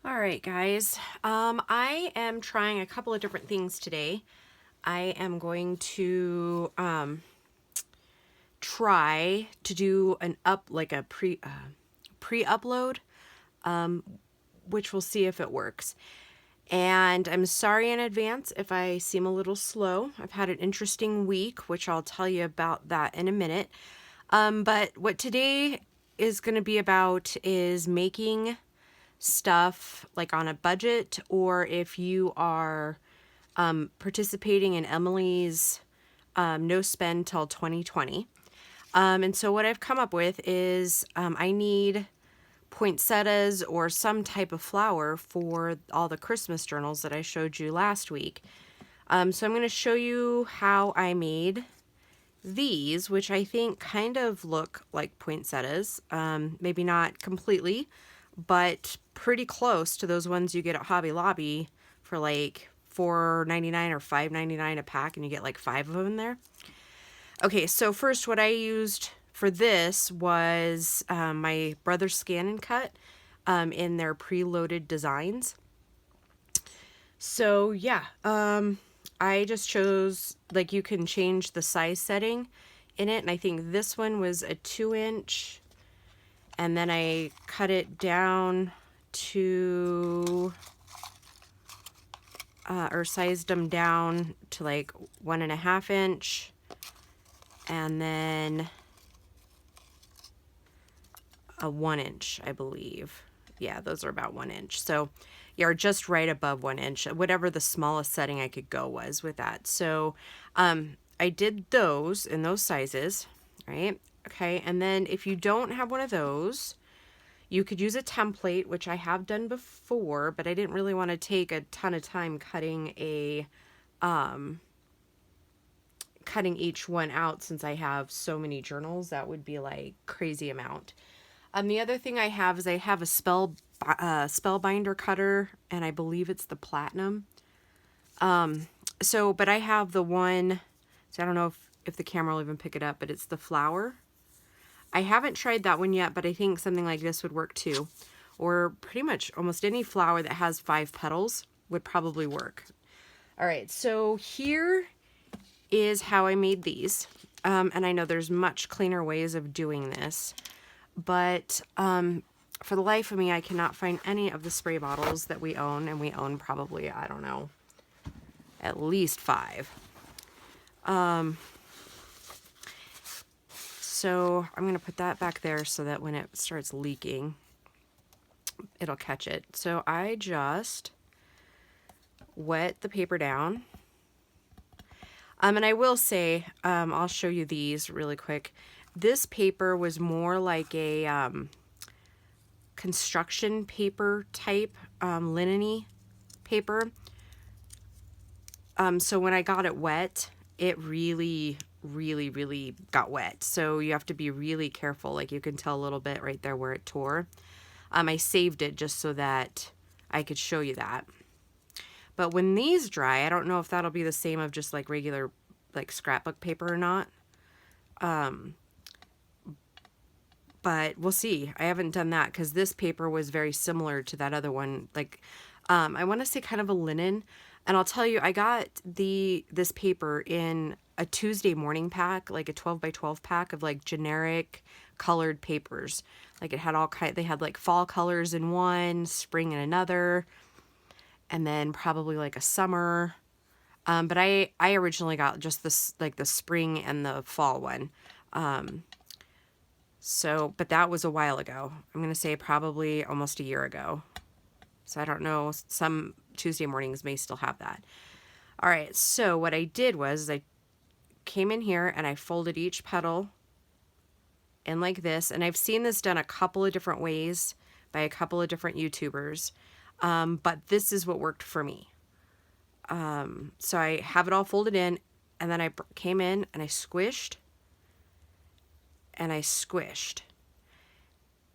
All right, guys. I am trying a couple of different things today. I am going to try to do an pre-upload, which we'll see if it works. And I'm sorry in advance if I seem a little slow. I've had an interesting week, which I'll tell you about that in a minute. But what today is going to be about is making stuff like on a budget, or if you are participating in Emily's no spend till 2020. And so what I've come up with is I need poinsettias or some type of flower for all the Christmas journals that I showed you last week. So I'm going to show you how I made these, which I think kind of look like poinsettias. Maybe not completely, but pretty close to those ones you get at Hobby Lobby for like $4.99 or $5.99 a pack, and you get like 5 of them in there. Okay, so first what I used for this was my brother's Scan and Cut in their preloaded designs. So yeah, I just chose, like, you can change the size setting in it, and I think this one was a 2-inch, and then I cut it down to or sized them down to like 1.5 inch, and then a 1 inch, I believe. Yeah, those are about 1 inch. So you're just right above 1 inch, whatever the smallest setting I could go was with that. So I did those in those sizes, right? Okay, and then if you don't have one of those, you could use a template, which I have done before, but I didn't really want to take a ton of time cutting cutting each one out since I have so many journals. That would be like crazy amount. The other thing I have is I have a spellbinder cutter, and I believe it's the platinum. But I have the one, so I don't know if the camera will even pick it up, but it's the flower. I haven't tried that one yet, but I think something like this would work too. Or pretty much almost any flower that has 5 petals would probably work. All right, so here is how I made these. And I know there's much cleaner ways of doing this, but for the life of me, I cannot find any of the spray bottles that we own, and we own probably, I don't know, at least 5. So I'm going to put that back there so that when it starts leaking, it'll catch it. So I just wet the paper down. And I will say, I'll show you these really quick. This paper was more like a construction paper type, linen-y paper. So when I got it wet, it really got wet. So you have to be really careful. Like, you can tell a little bit right there where it tore. I saved it just so that I could show you that. But when these dry, I don't know if that'll be the same of just like regular like scrapbook paper or not. But we'll see. I haven't done that because this paper was very similar to that other one. Like, I want to say kind of a linen. And I'll tell you, I got this paper in a Tuesday morning pack, like a 12 by 12 pack of like generic colored papers. Like, it had they had like fall colors in one, spring in another, and then probably like a summer. But I originally got just this, like the spring and the fall one. But that was a while ago. I'm going to say probably almost a year ago. So I don't know, some Tuesday mornings may still have that. All right, so what I did was I came in here and I folded each petal in like this. And I've seen this done a couple of different ways by a couple of different YouTubers. But this is what worked for me. So I have it all folded in, and then I came in and I squished and I squished.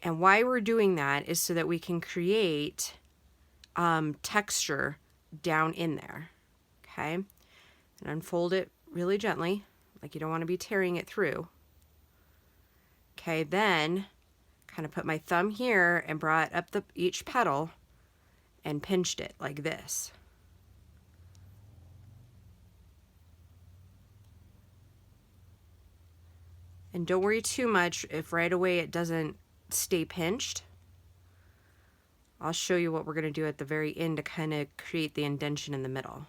And why we're doing that is so that we can create texture down in there. Okay, and unfold it really gently, like you don't want to be tearing it through. Okay, then kind of put my thumb here and brought up each petal and pinched it like this. And don't worry too much if right away it doesn't stay pinched. I'll show you what we're going to do at the very end to kind of create the indentation in the middle.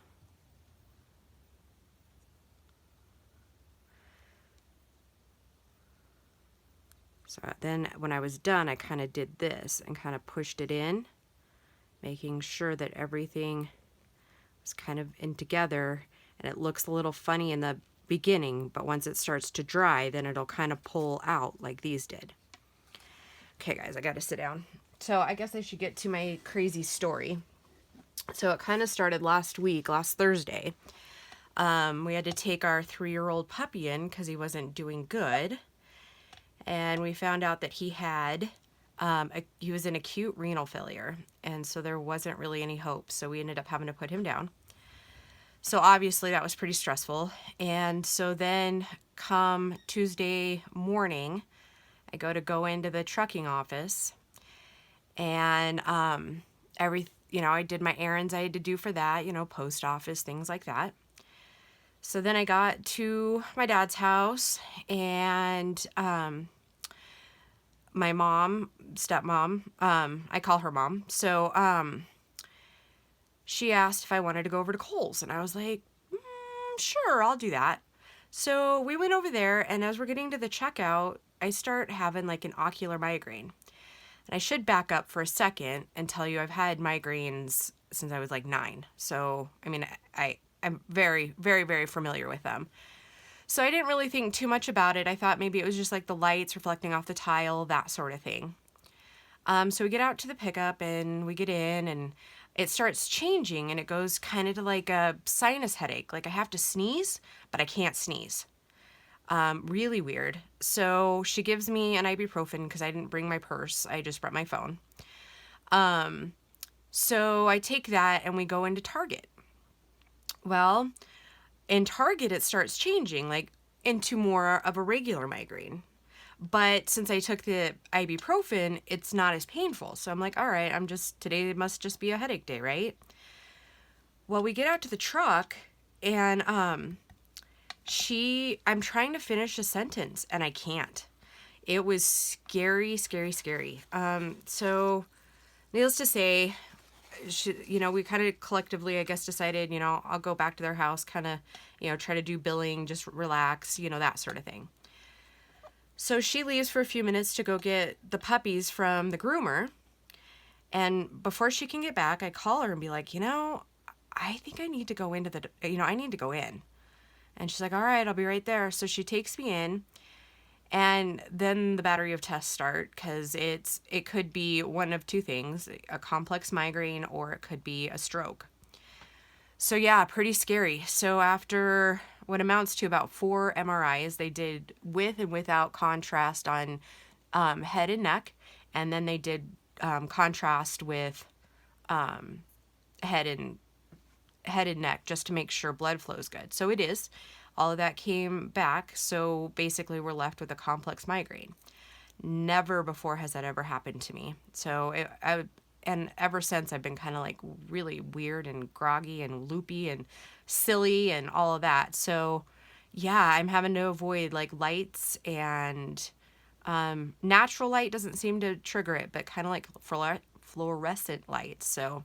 So then when I was done, I kind of did this and kind of pushed it in, making sure that everything was kind of in together, and it looks a little funny in the beginning, but once it starts to dry, then it'll kind of pull out like these did. Okay guys, I gotta sit down. So I guess I should get to my crazy story. So it kind of started last Thursday. We had to take our 3-year-old puppy in because he wasn't doing good. And we found out that he had, he was in acute renal failure. And so there wasn't really any hope. So we ended up having to put him down. So obviously that was pretty stressful. And so then come Tuesday morning, I go into the trucking office, and I did my errands I had to do for that, post office, things like that. So then I got to my dad's house, and my mom, stepmom, I call her mom. So she asked if I wanted to go over to Kohl's, and I was like, sure, I'll do that. So we went over there, and as we're getting to the checkout, I start having like an ocular migraine. And I should back up for a second and tell you I've had migraines since I was like 9. So, I mean, I'm very, very, very familiar with them. So I didn't really think too much about it. I thought maybe it was just like the lights reflecting off the tile, that sort of thing. So we get out to the pickup and we get in, and it starts changing, and it goes kind of to like a sinus headache. Like I have to sneeze, but I can't sneeze. Really weird. So she gives me an ibuprofen because I didn't bring my purse. I just brought my phone. So I take that and we go into Target. Well, in Target, it starts changing like into more of a regular migraine. But since I took the ibuprofen, it's not as painful. So I'm like, all right, today must just be a headache day, right? Well, we get out to the truck, and I'm trying to finish a sentence and I can't. It was scary, scary, scary. So needless to say, we kind of collectively, I guess, decided, I'll go back to their house, kind of, try to do billing, just relax, that sort of thing. So she leaves for a few minutes to go get the puppies from the groomer. And before she can get back, I call her and be like, I think I need to go into I need to go in. And she's like, all right, I'll be right there. So she takes me in, and then the battery of tests start, because it could be one of two things, a complex migraine, or it could be a stroke. So yeah, pretty scary. So after what amounts to about 4 MRIs, they did with and without contrast on head and neck, and then they did contrast with head and neck just to make sure blood flow is good. So it is. All of that came back. So basically we're left with a complex migraine. Never before has that ever happened to me. So and ever since, I've been kind of like really weird and groggy and loopy and silly and all of that. So yeah, I'm having to avoid like lights, and natural light doesn't seem to trigger it, but kind of like fluorescent lights. So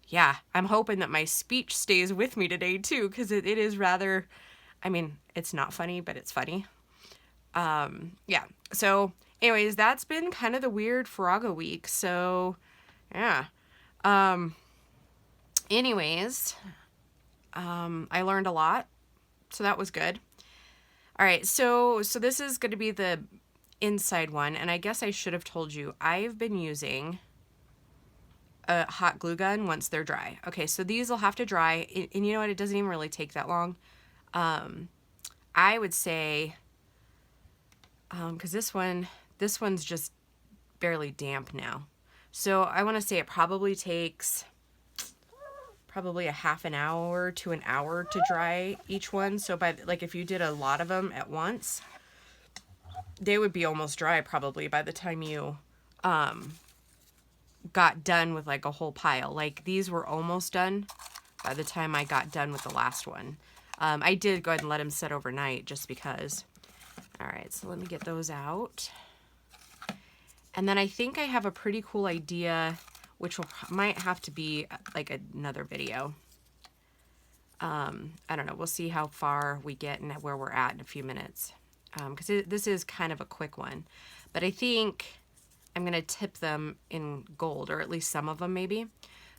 yeah, I'm hoping that my speech stays with me today too, because it is rather, it's not funny, but it's funny. Yeah. So anyways, that's been kind of the weird Farrago week. So yeah. Anyways, I learned a lot, so that was good. All right. So this is going to be the inside one. And I guess I should have told you, I've been using a hot glue gun once they're dry. Okay, so these will have to dry, and you know what? It doesn't even really take that long. I would say, because this one's just barely damp now. So I want to say it probably takes a half an hour to an hour to dry each one. So if you did a lot of them at once, they would be almost dry probably by the time you got done with like a whole pile. Like these were almost done by the time I got done with the last one. I did go ahead and let them set overnight just because. All right, so let me get those out. And then I think I have a pretty cool idea, which might have to be like another video. I don't know. We'll see how far we get and where we're at in a few minutes. Because this is kind of a quick one. But I think I'm going to tip them in gold, or at least some of them maybe.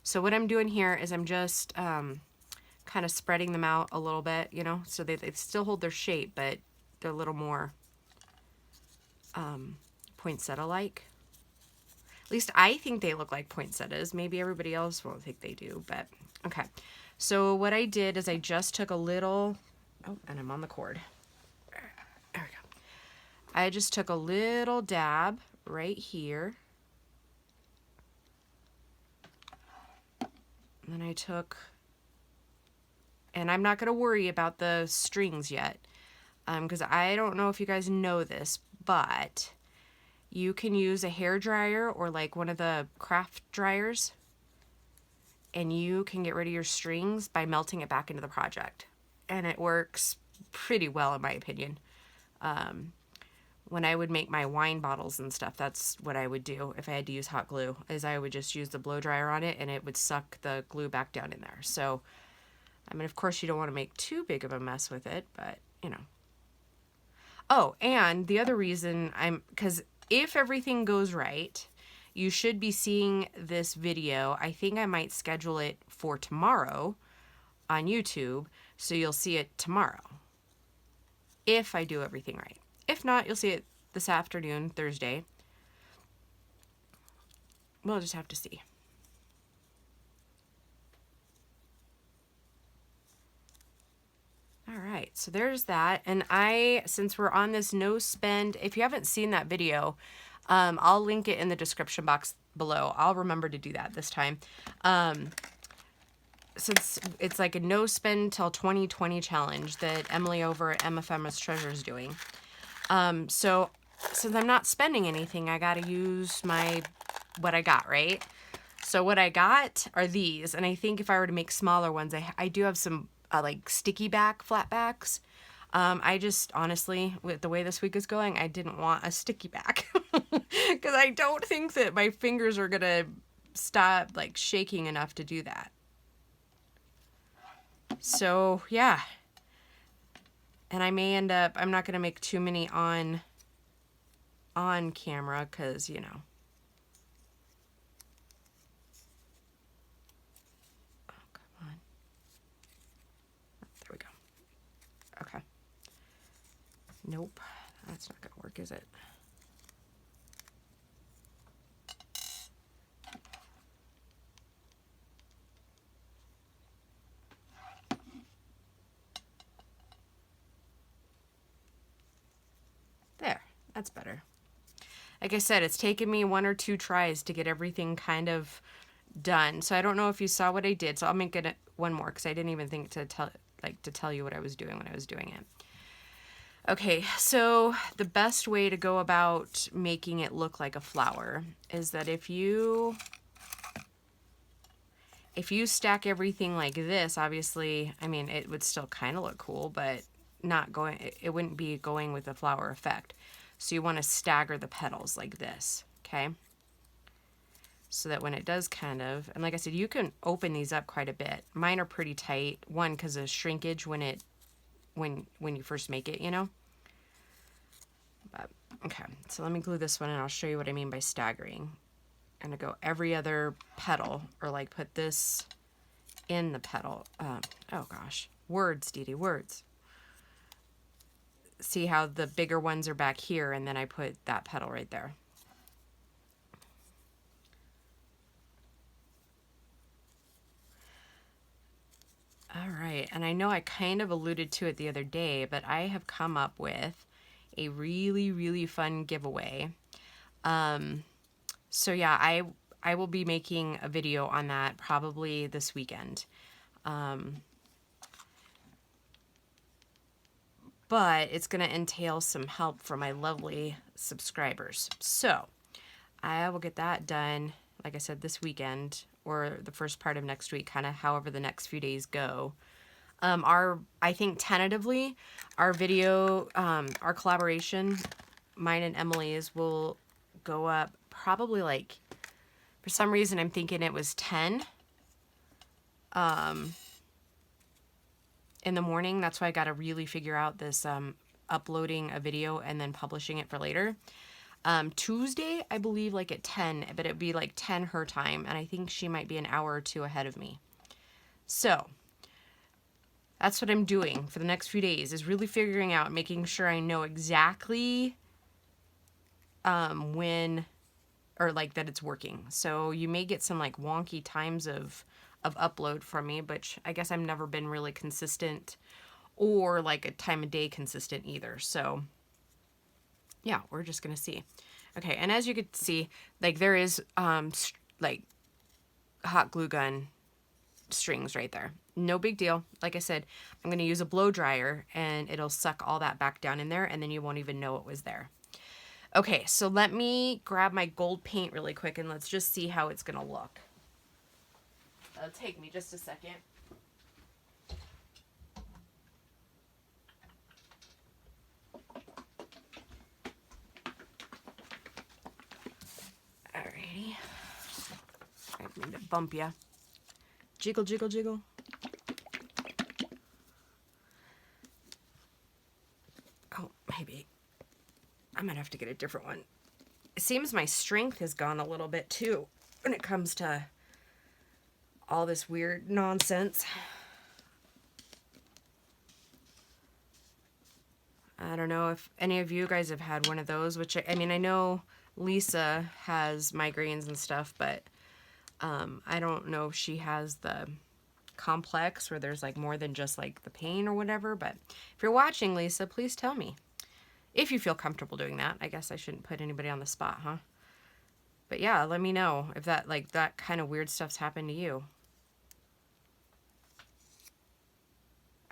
So what I'm doing here is I'm just kind of spreading them out a little bit, you know, so they still hold their shape, but they're a little more poinsettia-like. At least I think they look like poinsettias. Maybe everybody else won't think they do, but okay. So what I did is I just took a little, oh, and I'm on the cord. There we go. I just took a little dab right here. And then I took, and I'm not going to worry about the strings yet, because I don't know if you guys know this, but you can use a hair dryer or like one of the craft dryers, and you can get rid of your strings by melting it back into the project. And it works pretty well in my opinion. When I would make my wine bottles and stuff, that's what I would do if I had to use hot glue, is I would just use the blow dryer on it and it would suck the glue back down in there. So, I mean, of course you don't want to make too big of a mess with it, but you know. Oh, and the other reason because if everything goes right, you should be seeing this video. I think I might schedule it for tomorrow on YouTube, so you'll see it tomorrow. If I do everything right. If not, you'll see it this afternoon, Thursday. We'll just have to see. All right, so there's that. And since we're on this no spend, if you haven't seen that video, I'll link it in the description box below. I'll remember to do that this time. Since it's like a no spend till 2020 challenge that Emily over at MFM's Treasure is doing. So since I'm not spending anything, I gotta use what I got, right? So what I got are these, and I think if I were to make smaller ones, I do have some like sticky back flat backs. I just honestly, with the way this week is going, I didn't want a sticky back because I don't think that my fingers are gonna stop like shaking enough to do that. So yeah. And I may end up, I'm not going to make too many on camera because, you know. Oh, come on. There we go. Okay. Nope. That's not going to work, is it? There, that's better. Like I said, it's taken me 1 or 2 tries to get everything kind of done. So I don't know if you saw what I did. So I'll make it one more because I didn't even think to tell you what I was doing when I was doing it. Okay, so the best way to go about making it look like a flower is that if you stack everything like this, obviously, I mean, it would still kind of look cool, but it wouldn't be going with the flower effect. So you want to stagger the petals like this, okay? So that when it does kind of, and like I said, you can open these up quite a bit. Mine are pretty tight, one because of shrinkage when you first make it, you know? But, okay, so let me glue this one and I'll show you what I mean by staggering. I'm gonna go every other petal, or like put this in the petal. Oh gosh, words, Dee Dee, words. See how the bigger ones are back here, and then I put that petal right there. All right, and I know I kind of alluded to it the other day, but I have come up with a really, really fun giveaway. So yeah, I will be making a video on that probably this weekend. But it's going to entail some help from my lovely subscribers. So I will get that done like I said, this weekend or the first part of next week, kind of however the next few days go. I think tentatively, our video, our collaboration, mine and Emily's, will go up probably like, for some reason I'm thinking it was 10 in the morning. That's why I got to really figure out this uploading a video and then publishing it for later. Tuesday, I believe, like at 10, but it'd be like 10 her time, and I think she might be an hour or two ahead of me. So that's what I'm doing for the next few days, is really figuring out, making sure I know exactly when, or like that it's working. So you may get some like wonky times of upload from me, which I guess I've never been really consistent or like a time of day consistent either. So yeah, we're just gonna see. Okay, and as you could see, like there is like hot glue gun strings right there. No big deal. Like I said, I'm gonna use a blow dryer and it'll suck all that back down in there, and then you won't even know it was there. Okay, so let me grab my gold paint really quick and let's just see how it's gonna look. It'll take me just a second. Alrighty. I need to bump ya. Jiggle, jiggle, jiggle. Oh, maybe. I might have to get a different one. It seems my strength has gone a little bit too when it comes to all this weird nonsense. I don't know if any of you guys have had one of those, which I mean, I know Lisa has migraines and stuff, but I don't know if she has the complex where there's like more than just like the pain or whatever. But if you're watching, Lisa, please tell me if you feel comfortable doing that. I guess I shouldn't put anybody on the spot, huh? But yeah, let me know if that, like, that kind of weird stuff's happened to you.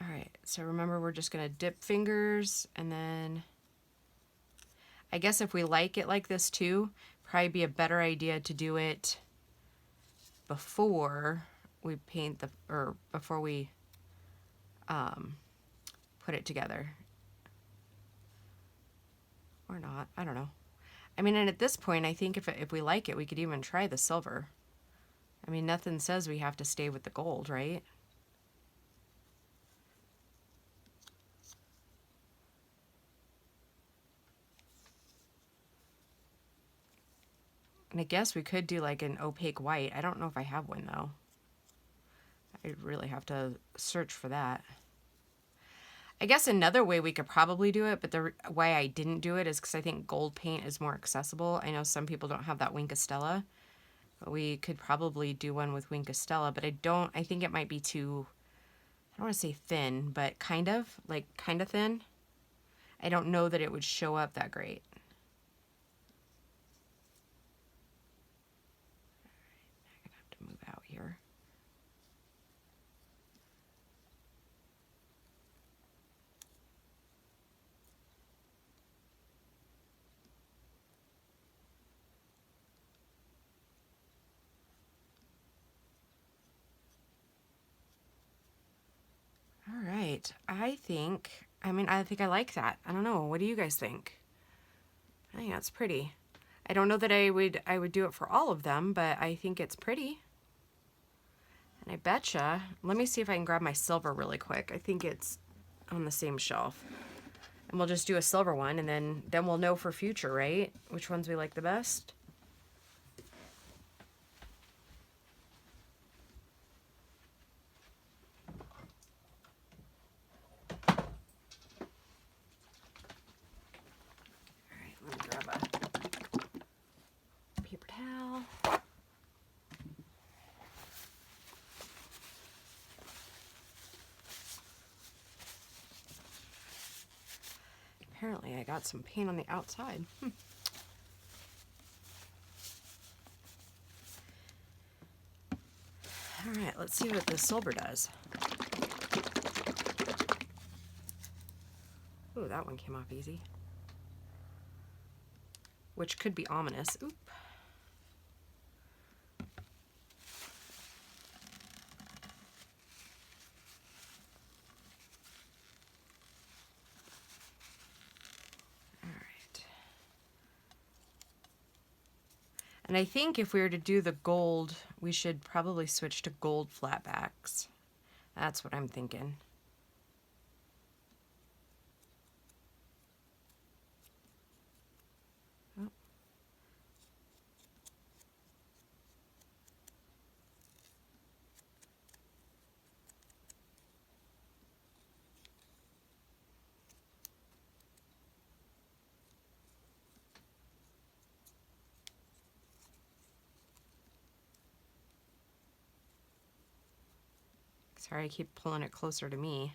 All right, so remember, we're just gonna dip fingers, and then I guess if we like it like this too, probably be a better idea to do it before we paint the, or before we put it together. Or not, I don't know. I mean, and at this point, I think if we like it, we could even try the silver. I mean, nothing says we have to stay with the gold, right? And I guess we could do like an opaque white. I don't know if I have one though. I'd really have to search for that. I guess another way we could probably do it, but the why I didn't do it is because I think gold paint is more accessible. I know some people don't have that Wink of Stella, but we could probably do one with Wink of Stella, but I think it might be too, I don't want to say thin, but kind of thin. I don't know that it would show up that great. I'm gonna have to move out here. All right, I think I like that. I don't know. What do you guys think? I think that's pretty. I don't know that I would do it for all of them, but I think it's pretty. And I betcha, let me see if I can grab my silver really quick. I think it's on the same shelf. And we'll just do a silver one, and then we'll know for future, right? Which ones we like the best. Apparently I got some paint on the outside. All right, let's see what the silver does. Ooh, that one came off easy. Which could be ominous. Oop. And I think if we were to do the gold, we should probably switch to gold flatbacks. That's what I'm thinking. Oh. Sorry, I keep pulling it closer to me,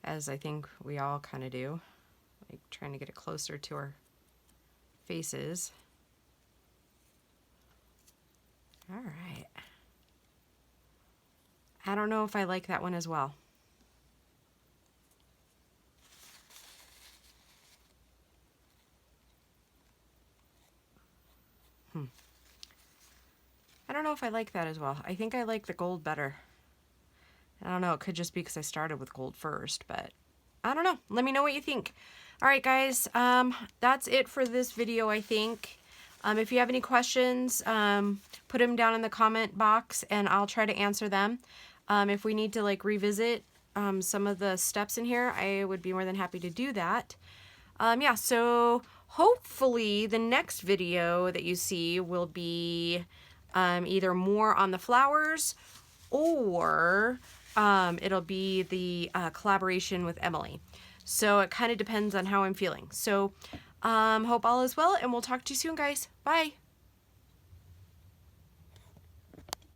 as I think we all kind of do, like trying to get it closer to our faces. All right. I don't know if I like that one as well. I don't know if I like that as well. I think I like the gold better. I don't know, it could just be because I started with gold first, but I don't know. Let me know what you think. All right, guys, that's it for this video, I think. If you have any questions, put them down in the comment box and I'll try to answer them. If we need to like revisit some of the steps in here, I would be more than happy to do that. Yeah, so hopefully the next video that you see will be either more on the flowers or it'll be the collaboration with Emily. So it kind of depends on how I'm feeling. So hope all is well, and we'll talk to you soon, guys. Bye.